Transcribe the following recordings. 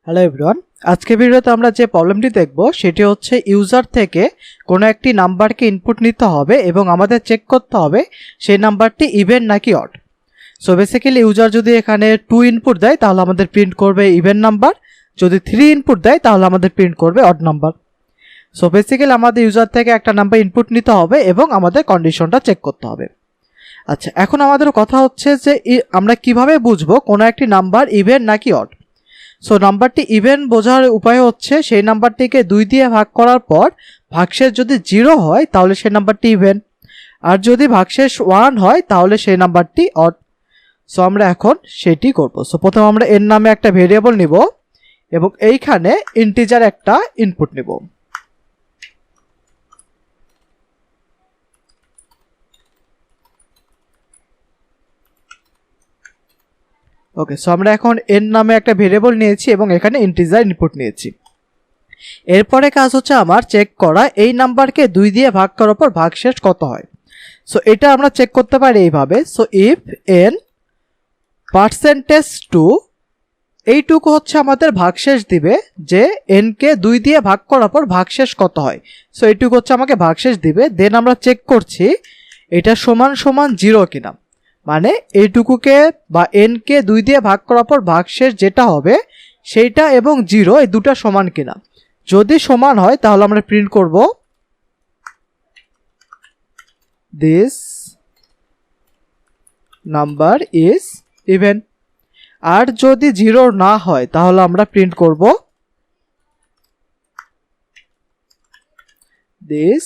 Hello everyone, আজকে ভিডিওতে আমরা যে প্রবলেমটি দেখব সেটি হচ্ছে ইউজার থেকে কোনো একটি নাম্বারকে ইনপুট নিতে হবে এবং আমাদের চেক করতে হবে সেই নাম্বারটি ইভেন নাকি অড। সো বেসিক্যালি ইউজার যদি এখানে 2 ইনপুট দেয় তাহলে আমাদের প্রিন্ট করবে ইভেন নাম্বার, যদি 3 ইনপুট দেয় তাহলে আমাদের প্রিন্ট করবে অড নাম্বার। সো বেসিক্যালি আমাদের ইউজার থেকে একটা নাম্বার ইনপুট নিতে হবে এবং আমাদের কন্ডিশনটা চেক করতে হবে। আচ্ছা, এখন আমাদের কথা হচ্ছে যে আমরা কিভাবে বুঝবো কোনো একটি নাম্বার ইভেন নাকি অড। সো নাম্বারটি ইভেন বোঝার উপায় হচ্ছে সেই নাম্বারটিকে 2 দিয়ে ভাগ করার পর ভাগশেষ যদি 0 হয় তাহলে সেই নাম্বারটি ইভেন, আর যদি ভাগশেষ 1 হয় তাহলে সেই নাম্বারটি অড। সো আমরা এখন সেটি করব। সো প্রথমে আমরা এর নামে একটা ভেরিয়েবল নিব এবং এইখানে ইন্টিজার একটা ইনপুট নিব। ওকে, সো আমরা এখন এর নামে একটা ভেরিয়েবল নিয়েছি এবং এখানে ইন্টিজার ইনপুট নিয়েছি। এরপরে কাজ হচ্ছে আমার চেক করা এই নাম্বারকে 2 দিয়ে ভাগ করার পর ভাগশেষ কত হয়। সো এটা আমরা চেক করতে পারি এইভাবে। সো ইফ n %2, এইটুকু হচ্ছে আমাদের ভাগশেষ দিবে যে n কে 2 দিয়ে ভাগ করার পর ভাগশেষ কত হয়। সো এইটুকু হচ্ছে আমাকে ভাগশেষ দিবে। দেন আমরা চেক করছি এটা সমান সমান 0 কিনা, মানে এইটুকুকে বা n কে 2 দিয়ে ভাগ করার পর ভাগশেষ যেটা হবে সেইটা এবং 0 এই দুটো সমান কিনা। যদি সমান হয় তাহলে আমরা প্রিন্ট করব দিস নাম্বার ইজ ইভেন, আর যদি 0 না হয় তাহলে আমরা প্রিন্ট করব this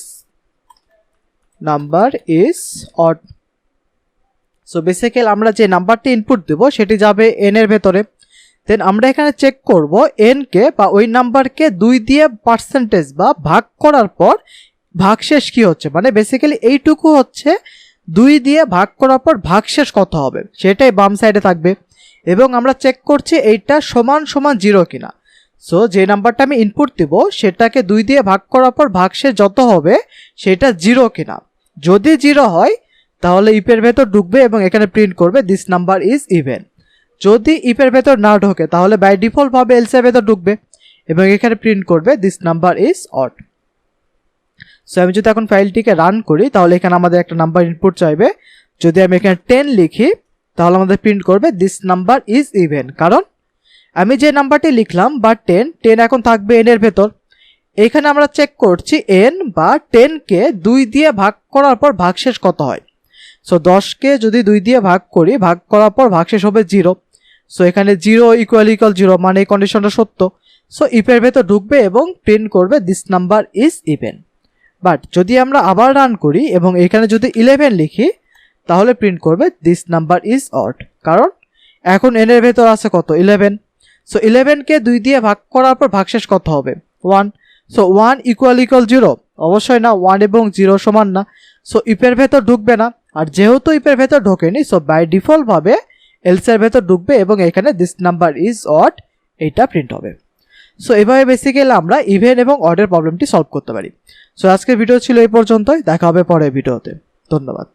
number is odd. So basically আমরা যে নাম্বারটি ইনপুট দেব সেটি যাবে n এর ভেতরে। দেন আমরা এখানে চেক করব n কে বা ওই নাম্বারকে 2 দিয়ে পার্সেন্টেজ বা ভাগ করার পর ভাগশেষ কি হচ্ছে, মানে বেসিক্যালি এইটুকু হচ্ছে 2 দিয়ে ভাগ করার পর ভাগশেষ কত হবে সেটাই বাম সাইডে থাকবে। এবং আমরা চেক করছি এইটা সমান সমান 0 কিনা। সো যে নাম্বারটা আমি ইনপুট দিব সেটাকে 2 দিয়ে ভাগ করার পর ভাগশেষ যত হবে সেটা 0 কিনা। যদি 0 হয় তাহলে ইফের ভেতর ঢুকবে এবং এখানে প্রিন্ট করবে দিস নাম্বার ইজ ইভেন। যদি ইফের ভেতর না ঢোকে তাহলে বাই ডিফল্ট ভাবে এলস এর ভেতর ঢুকবে এবং এখানে প্রিন্ট করবে this number is odd. So আমি যদি এখন ফাইলটিকে রান করি তাহলে এখানে আমাদের একটা নাম্বার ইনপুট চাইবে। যদি আমি এখানে 10 লিখি তাহলে আমাদের প্রিন্ট করবে দিস নাম্বার ইজ ইভেন, কারণ আমি যে নাম্বারটি লিখলাম বা 10 এখন থাকবে n এর ভেতর। এখানে আমরা চেক করছি n বা 10 কে 2 দিয়ে ভাগ করার পর ভাগশেষ কত হয়। সো 10 কে যদি 2 দিয়ে ভাগ করি, ভাগ করার পর ভাগশেষ হবে 0। সো এখানে 0 = 0, মানে এই কন্ডিশনটা সত্য। সো ইফের ভেতর ঢুকবে এবং প্রিন্ট করবে this number is even. But যদি আমরা আবার রান করি এবং এখানে যদি 11 লিখি তাহলে প্রিন্ট করবে দিস নাম্বার ইজ অড, কারণ এখন n এর ভেতর আছে কত 11। সো 11 কে 2 দিয়ে ভাগ করার পর ভাগশেষ কত হবে 1। সো 1 = 0, অবশ্যই না, 1 এবং 0 সমান না। সো ইফের ভেতর ঢুকবে না, আর যেহেতু ইফের ভেতর ঢোকেনি সো বাই ডিফল্ট ভাবে এলস এর ভেতর ঢুকবে এবং এখানে দিস নাম্বার ইজ অড এইটা প্রিন্ট হবে। সো এভাবে বেসিক্যালি আমরা ইভেন এবং অডের প্রবলেমটি সলভ করতে পারি। সো আজকের ভিডিও ছিল এই পর্যন্তই, দেখা হবে পরের ভিডিওতে। ধন্যবাদ।